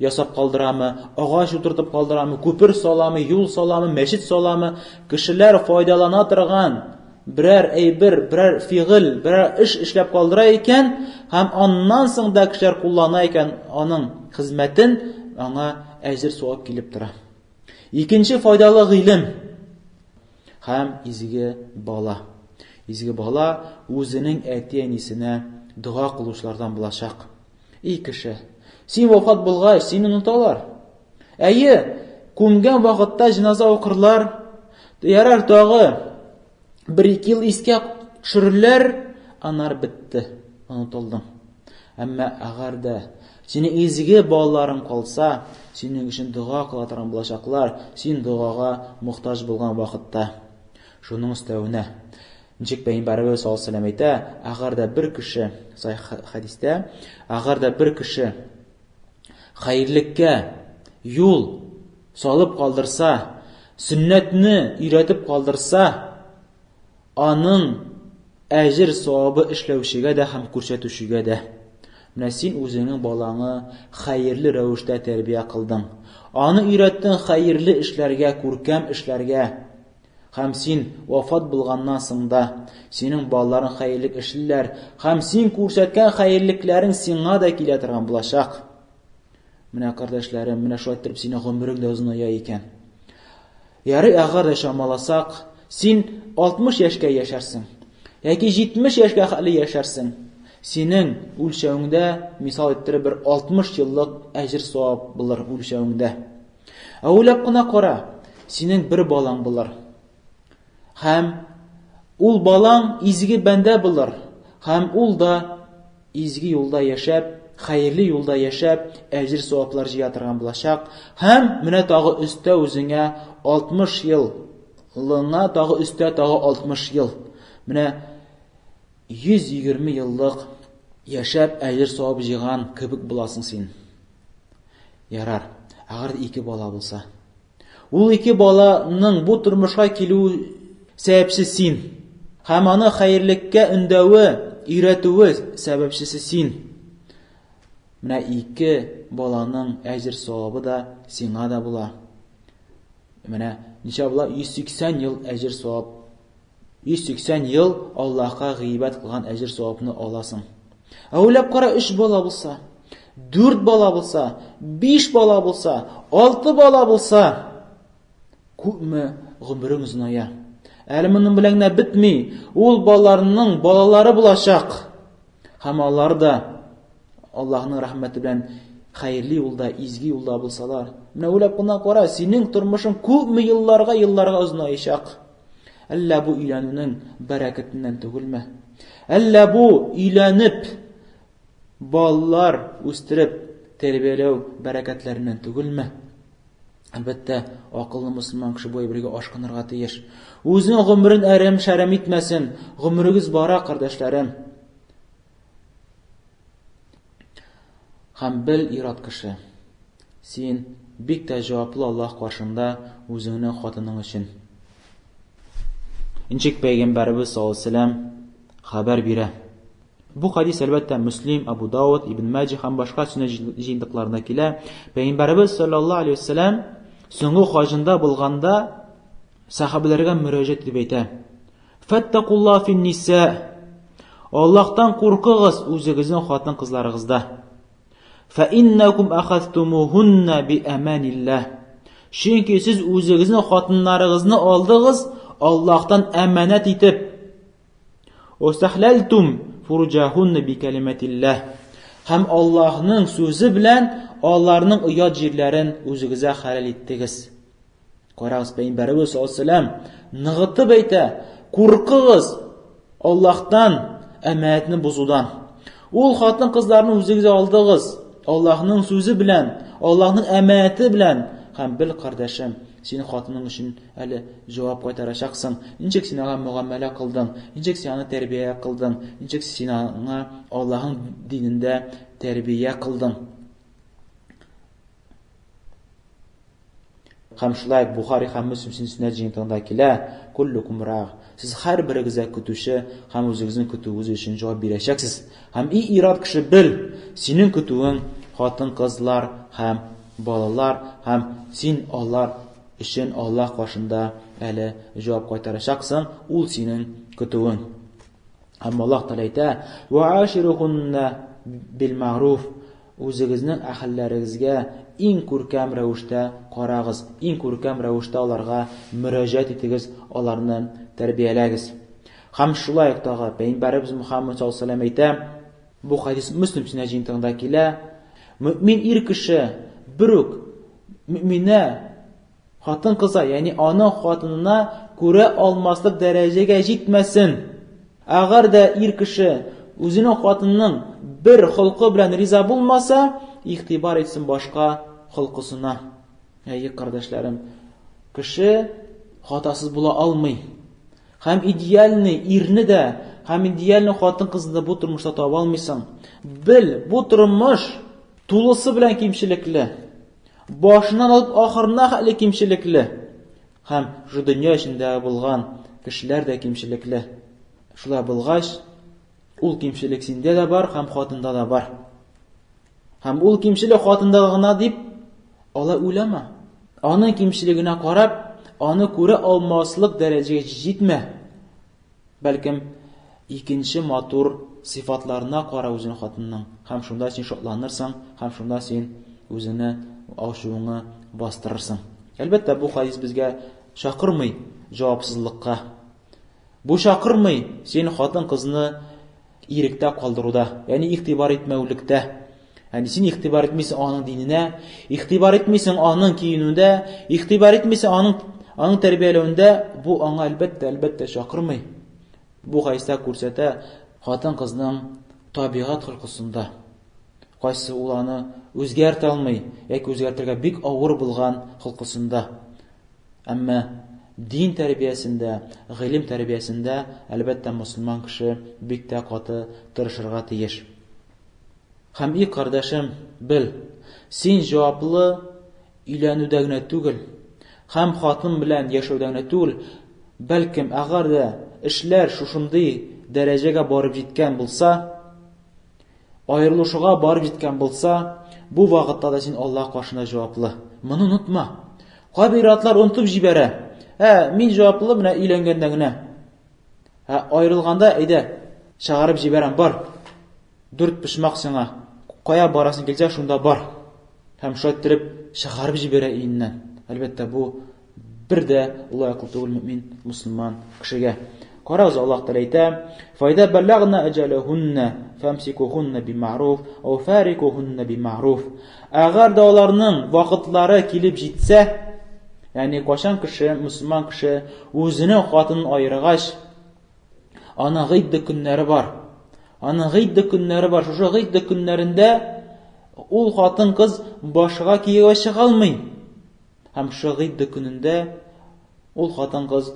yasap kaldıramı, ağaç oturtup kaldıramı, köpür salamı, yol salamı, meşit salamı, kişiler faydalana tırgan birer eybir, birer fiil, birer iş işlep kaldırayken hem ondan sonra da kişiler kullanayken onun hizmetin ona ecir soğuk gelip tıra. İkinci faydalı ilim hem izgi bala. İzgi bala özünün etiyenisine dua kılışlardan bulaşak. İyi kişi. Sen vafat bulgaç, seni unutalar. Kumgen vakitte cenaza okurlar. Yarar dağı bir iki yıl iske çürürler. Anar bitti. Unutuldum. Ama eğer de seni izgi bağların kalsa, senin için dua kılatıran bulaşaklar, sen duaga muhtaç bulgan vakitte. Şunun üstevine. Nичек Peygamberimiz sallallahu aleyhi ve sellem ayta, eğer de bir kişi, sahih hadiste, eğer de bir kişi hayırlıkka yol salıp kaldırsa, sünnetini üretip kaldırsa, onun ecir savabı işlevşige de hem kurşetüşige de. Sen özünün balanı hayırlı rəvişdə terbiye kıldın. Onu ürettin hayırlı işlerge, kurkem işlerge. Hem sen vafat bulgandan sonra senin balların hayırlık işliler, hem sen kursetken hayırlıkların sana da kiletirgen bulaşak. Mine kardeşlerim, mine şu ettirip seni ömrün de uzunaya iken. Yarı eğer de şamalasak, sen 60 yaşka yaşarsın. Yaki 70 yaşka hali yaşarsın. Senin ölçeğinde misal ettirip bir 60 yıllık ecir savab bulur ölçeğinde. Öyle buna kora, senin bir balan bulur. Hem ul balan izgi bende bulur. Hem ul da izgi yolda yaşap, hayırlı yolda yaşap, ecir savaplar jiyatırgan bulaşak. Hem mine tağı üstte özüne 60 yılına tağı üstte tağı 60 yıl. Mine 120 yıllık yaşap, ecir savabı jigan kıbık bulasın sen. Yarar. Eğer iki bala bulsa. Ul iki balanın bu turmuşa kilu sebepsiz sen. Hem onu hayırlıkka ündəvi, üretüvi sebepsiz sen. Mine iki balanın ecir savabı da sana da bula. Mine neçə bula? 180 yıl ecir savab 180 ел Аллаһка гыйбат кылган әҗр савабны аласың. Уйлап кара, 3 бала булса, 4 бала булса, 5 бала булса, 6 бала булса, күпме гомерең узная. Әле моның белән генә бетми, ул балаларның балалары булачак. Һәм алар да Аллаһның рәхмәте белән хәерле юлда, изге юлда булсалар, менә уйлап кына кара, синең тормышың күпме елларга узнаячак. Әллә бу өйләнүнең бәрәкәтеннән түгелме? Әллә бу өйләнеп балалар үстереп тәрбияләү бәрәкәтләреннән түгелме? Әлбәттә, акыллы мусламан кеше бу әйбергә ашкынырга тиеш. Үзенең гомерен әрәм-шәрәм итмәсен. Гомерегез бара, кардәшләрем. Һәм бел, ират кеше, син бик тә җаваплы Аллаһ каршында үзеңнең хатының өчен. Инчек Пәйгамбәрбез саллаллаһу алейһи ва сәллям хәбәр бирә. Бу хадис әлбәттә Муслим, Абу Дауд, Ибн Маҗа һәм башка сүннәт җыентыкларында килә. Пәйгамбәрбез саллаллаһу алейһи ва сәллям соңгы хаҗында булганда сахабаларга мөрәҗәгать итеп әйтә. Фаттакулла фин-ниса. Аллаһтан куркыгыз үзегезнең хатын-кызларыгызда. Фа-иннакум ахазтумухунна би-аманиллаһ. Чөнки сез үзегезнең хатыннарыгызны алдыгыз Аллаһтан әманәт итеп. Вастахлалтум фуружахунна би-калиматиллаһ. Һәм Аллаһның сүзе белән аларның оят җирләрен үзегезгә хәлал иттегез. Карагыз, Пәйгамбәрбез саллаллаһу алейһи ва сәллям ныгытып әйтә, куркыгыз Аллаһтан әманәтне бузудан. Ул хатын-кызларны үзегезгә алдыгыз Аллаһның сүзе белән, Аллаһның әманәте белән. Һәм бел, кардәшем, син хатының өчен әле җавап кайтарачаксың. Ничек син аңа муамәлә кылдың? Ничек син аны тәрбия кылдың? Ничек син аңа Аллаһның динендә тәрбия кылдың? Һәм шулай Бухари һәм Муслим сүннәт җыентыгында килә, куллукум раг. Сез һәрберегезгә көтүче һәм үзегезнең көтүегез өчен җавап бирәчәксез. Һәм ират кеше бел, синең көтүең хатын-кызлар һәм балалар, һәм син алар өчен Аллаһ каршында әле җавап кайтарачаксың, ул синең көтүең. Һәм Аллаһ Тәгалә әйтә: "Ва аширухунна бил ма'руф." Үзегезнең әһелләрегезгә иң күркәм рәвештә карагыз, иң күркәм рәвештә аларга мөрәҗәгать итегез, аларны тәрбияләгез. Һәм шулай ук тагы Пәйгамбәрбез Мөхәммәд саллаллаһу алейһи ва сәллям әйтә, бу хадис Муслим сүннәт җыентыгында килә, мөмин ир кеше бирүк мөминә хатын-кыза, ягъни аның хатынына күрә алмаслык дәрәҗәгә җитмәсен. Әгәр дә ир кеше үзенең хатынының бер холкы белән риза булмаса, игътибар итсен башка холкысына. Әйе, кардәшләрем, кеше хатасыз була алмый. Һәм идеальный ирне дә, һәм идеальный хатын-кызны да бу тормышта таба алмыйсың. Бел, бу тормыш тулысы белән кимчелекле. Башынан алып ахырына хәтле кимчелекле. Һәм шу дөнья эчендә булган кешеләр дә кимчелекле. Шулай булгач, ул кимчелек синдә дә бар, һәм хатында да бар. Һәм ул кимчелек хатында гына дип ала уйлама. Аның кимчелегенә карап, аны күрә алмаслык дәрәҗәгә җитмә. Бәлкем икенче матур сыйфатларына кара үзенең хатынның. Һәм шунда син шатланырсың, һәм шунда син үзеңне ачуыңны бастырырсың. Әлбәттә, бу хадис безгә шакырмый җавапсызлыкка. Бу шакырмый син хатын-кызны иректә калдыруда, ягъни игътибар итмәүлектә. Ягъни син игътибар итмисең аның диненә, игътибар итмисең аның киенүдә, игътибар итмисең аның тәрбияләүендә, бу аңа әлбәттә шакырмый. Бу хадиста күрсәтә хатын-кызның табигать хөлкысында. Кайсы ул аны үзгәртә алмый, яки үзгәртергә бик авыр булган хөлкысында. Әмма дин тәрбиясендә, гыйлем тәрбиясендә әлбәттә мусламан кеше бик тә каты тырышырга тиеш. Һәм и кардәшем, бел, син җаваплы өйләнүдә генә түгел, һәм хатын белән яшәүдә генә түгел, бәлкем әгәр дә эшләр шушындый дәрәҗәгә барып җиткән булса, аерылышуга барып җиткән булса, бу вакытта да син Аллаһ каршында җаваплы. Моны унутма. Кайбер иратлар унутып җибәрә. Мин җаваплы менә өйләнгәндә генә. Аерылганда, әйдә, чыгарып җибәрәм, бар. 4 пишмак сиңа. Кая барасың килсә, шунда бар. Һәм шайтырып чыгарып җибәрә иннән. Әлбәттә, бу бер дә лайыклы түгел мөмин, мусламан кешегә. Карагыз, Аллаһ Тәгалә әйтә: "Файда баллагна аҗалахунна фамсикухунна бимаруф ау фарикухунна бимаруф." Әгәр дә аларның вакытлары килеп җитсә, ягъни кашан кеше, мусламан кеше үзенең хатынын аергач, аның гыйддә көннәре бар. Аның гыйддә көннәре бар. Шушы гыйддә көннәрендә ул хатын-кыз башга киевә чыга алмый. Һәм шушы гыйддә көнендә ул хатын-кыз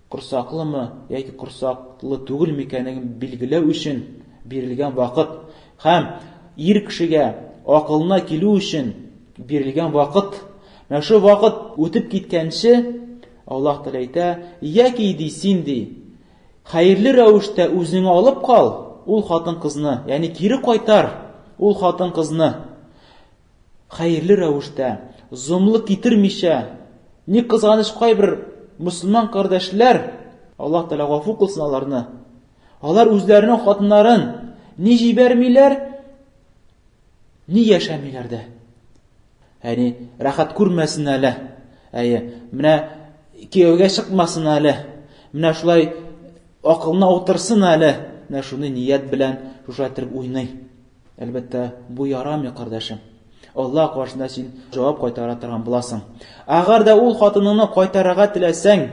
курсаклымы яки курсаклы түгел микәнлеген билгеләү өчен бирелгән вакыт. Һәм ир кешегә акылына килү өчен бирелгән вакыт. Менә шу вакыт үтеп киткәнче, Аллаһ Тәгалә әйтә: "Яки ди син ди, хәерле рәвештә үзеңә алып кал ул хатын-кызны, ягъни кире кайтар ул хатын-кызны. Хәерле рәвештә, зомлык китермичә, ни кызганыч кайбер мусламан кардәшләр, Аллаһ Тәгалә гафу кылсын аларны. Алар үзләренең хатыннарын ни җибәрмиләр, ни яшәмиләр дә. Ягъни рәхәт күрмәсен әле. Менә кияүгә чыкмасын әле. Менә шулай акылына утырсын әле. Менә шуны ният белән шушайтырып уйный. Әлбәттә, бу ярамый, кардәшем. Аллаһ каршында син җавап кайтара торган буласың. Әгәр дә ул хатыныңны кайтарырга теләсәң,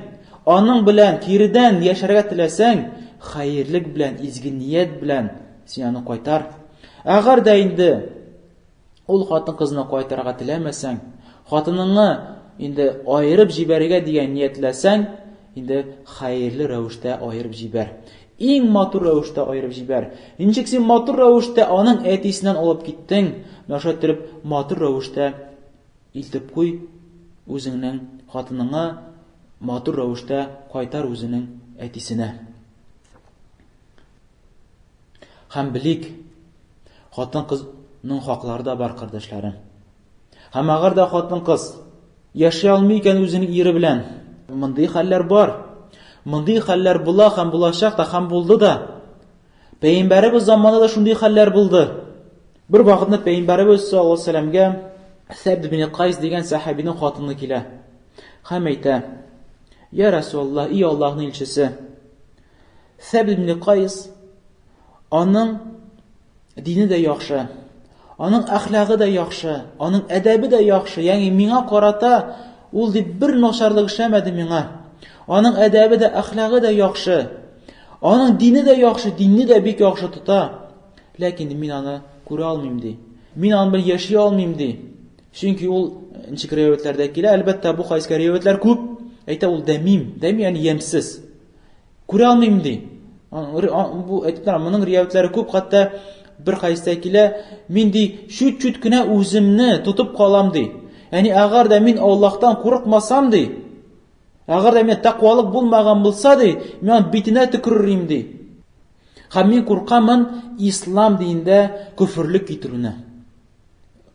аның белән киридән яшәргә теләсәң, хәерлек белән, изге ният белән син аны кайтар. Әгәр дә инде ул хатын-кызны кайтарырга теләмәсәң, хатыныңны инде аерып җибәрергә дигән ниятләсәң, инде хәерле рәвештә аерып җибәр. Иң матур рәвештә аерып җибәр. Ничек син матур рәвештә аның әтисеннән алып киттең, мәшәттиреп матур рәвештә илтеп куй үзеңнең хатыныңа, матур рәвештә кайтар үзенең әтисенә. Һәм билик, хатын-кызның хаклары да бар, кардәшләрем. Һәм әгәр дә хатын-кыз яши алмый икән үзенең ире белән, мондый хәлләр бар. Мондый хәлләр була һәм булачак та, һәм булды да. Пәйгамбәребез заманында да шундый хәлләр булды. Бер вакытны Пәйгамбәребез саллаллаһу алейһи ва сәлләмгә Сәбд ибн Кайс дигән сахабиның хатыны килә. Һәм әйтә: "Я Расулуллаһ, и Аллаһның илчесе, Сәбд ибн Кайс, аның дине дә яхшы, аның әхлагы да яхшы, аның әдәбе дә яхшы. Ягъни миңа карата ул дип бер начарлык эшләмәде миңа. Аның әдәбе дә, әхлагы да яхшы. Аның дине дә яхшы, динне дә бик яхшы тота. Ләкин мин аны күрә алмыйм ди. Мин аны белән яши алмыйм ди. Чөнки ул ничек риваятләрдә килә, әлбәттә бу хәдискә риваятләр күп. Әйтә ул дәмим, ягъни ямсыз. Күрә алмыйм ди. Бу әйттеләр, моның риваятләре күп, хәтта бер хәдистә килә, мин ди чүт-чүт кенә үземне тотып калам ди. Ягъни әгәр дә мин Аллаһтан курыкмасам ди, әгәр дә мен тақвалык булмаган булса ди, мен битенә төкерерим ди. Һәм мин куркамын ислам диндә күфрлек китерүне.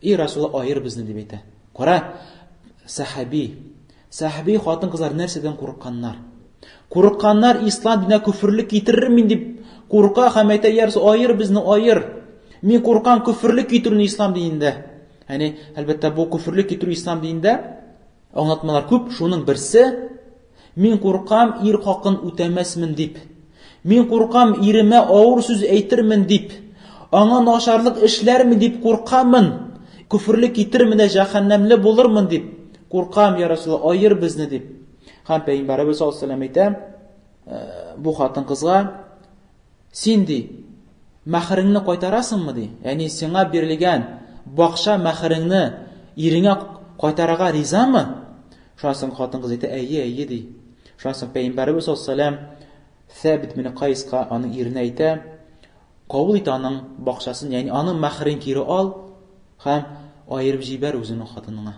И Расулулла, аер безне дип әйтә. Кара, сахаби хатын-кызлар нәрсәдән курыкканнар? Курыкканнар ислам диненә күфрлек китерермен дип курка һәм әйтә: "Я Расул, аер безне, аер. Мин куркам күфрлек китерүне ислам динендә." Яни, әлбәттә бу күфрлек китерү ислам динендә аңлатмалар күп. Шуның берсе: мин куркам ир хакын үтәмәсмен дип. Мин куркам иремә авыр сүз әйтермен дип. Аңа начарлык эшләрмен дип куркамын. Күфрлек китермен дә җәһәннәмле булырмын дип куркам, я Расулулла, аер безне дип. Һәм Пәйгамбәрбез саллаллаһу алейһи ва сәлләм әйтә бу хатын-кызга: "Син ди мәхреңне кайтарасыңмы ди? Ягъни сиңа бирелгән бакча мәхреңне иреңә кайтарырга ризамы?" Шуңа хатын-кыз әйтә: "Әйе, ди." Шуңа Пәйгамбәрбез саллаллаһу алейһи ва сәлләм Сәбит ибн Кайска аның иренә әйтә: "Кабул ит аның бакчасын, ягъни аның мәхрен кире ал һәм аерып җибәр үзенең хатынына."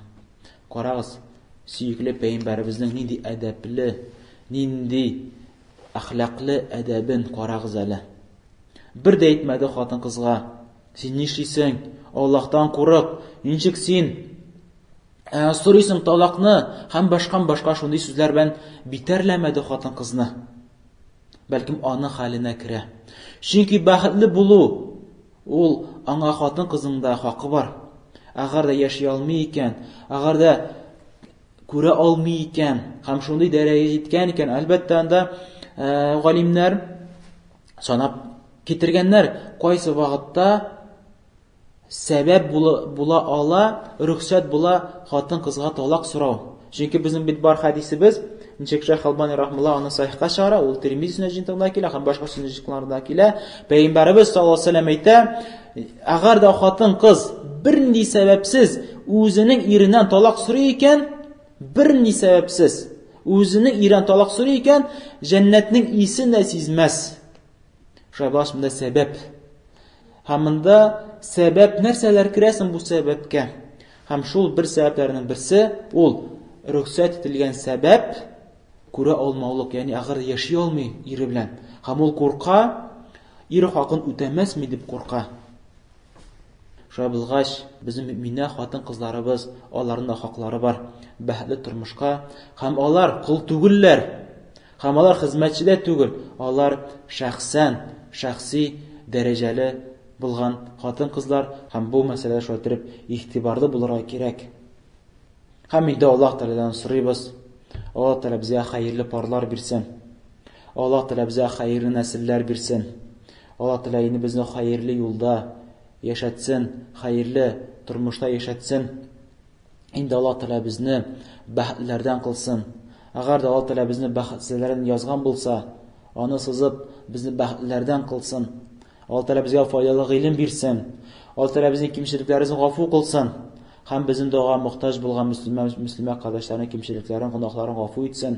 Карагыз, сөйкле Пәйгамбәребезнең нинди әдәпле, нинди әхлаклы әдәбен карагыз әле. Бер дә әйтмәде хатын-кызга: "Син нишлисең? Аллаһтан курык. Ничек син сорыйсың талакны?" Һәм башка шундый сүзләр белән битәрләмәде хатын-кызны. Бәлкем аны хәленә керә. Чөнки бәхетле булу ул аңа хатын кызында хакы бар. Әгәр дә яши алмый икән, әгәр дә күрә алмый икән, һәм шундый дәрәҗәгә җиткән икән, әлбәттә анда галимнәр санап китергәннәр кайсы вакытта сәбәп була ала, рөхсәт була хатын кызга талак сорау. Чөнки безнең бит бар хадисебез, ничек Шәйх Албани рахмалла аны сахихка чыгара, ул Тирмизи сүннәтендә килә, һәм башка сүннәтләрдә килә. Пәйгамбәрбез саллаллаһу алейһи ва сәллям әйтә, әгәр дә хатын кыз бернинди сәбәпсез үзенең иреннән талак сорый икән, бернинди сәбәпсез үзенең иреннән талак сорый икән, җәннәтнең исен дә сизмәс. Шәбаш монда сәбәп. Һәм монда сәбәп нәрсәләр керәсен бу сәбәпкә? Һәм шул бер сәбәпләрнең берсе ул рөхсәт ителгән сәбәп күрә алмаулык, ягъни әгәр яши алмый ире белән. Һәм ул курка, ире хакын үтәмәсме дип курка. Шуңа булгач, безнең мөэминнәр, хатын-кызларыбыз, аларның да хаклары бар. Бәхетле тормышка, һәм алар кул түгелләр. Һәм алар хезмәтче дә түгел. Алар шәхси дәрәҗәле булган хатын-кызлар, һәм бу мәсьәләдә шулай игътибарлы булырга кирәк. Һәм инде Аллаһ Тәгаләдән сорыйбыз. Аллаһ Тәгалә безгә хәерле парлар бирсен. Аллаһ Тәгалә безгә хәерле нәселләр бирсен. Аллаһ Тәгалә инде безне хәерле юлда яшәтсен, хәерле тормышта яшәтсен. Инде Аллаһ Тәгалә безне бәхетләрдән кылсын. Әгәр дә Аллаһ Тәгалә безне бәхетсезләрдән язган булса, аны сызып безне бәхетләрдән кылсын. Аллаһ Тәгалә безгә файдалы гыйлем бирсен. Аллаһ Тәгалә безнең кимчелекләребезне гафу кылсын. Һәм безнең дуага мохтаҗ булган мөслимә кардәшләрнең кимчелекләрен, гөнаһларын гафу итсен.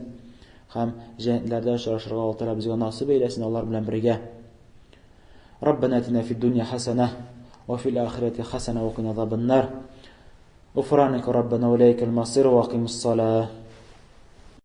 Һәм җәннәтләрдә очрашырга Аллаһ Тәгалә безгә насыйп әйләсен, алар белән бергә. Раббана атина фид дунья хасана ва фил ахирати хасана ва қина азабан нар. Ғуфраника Раббана ва илайкал масир ва aqimiss салаа.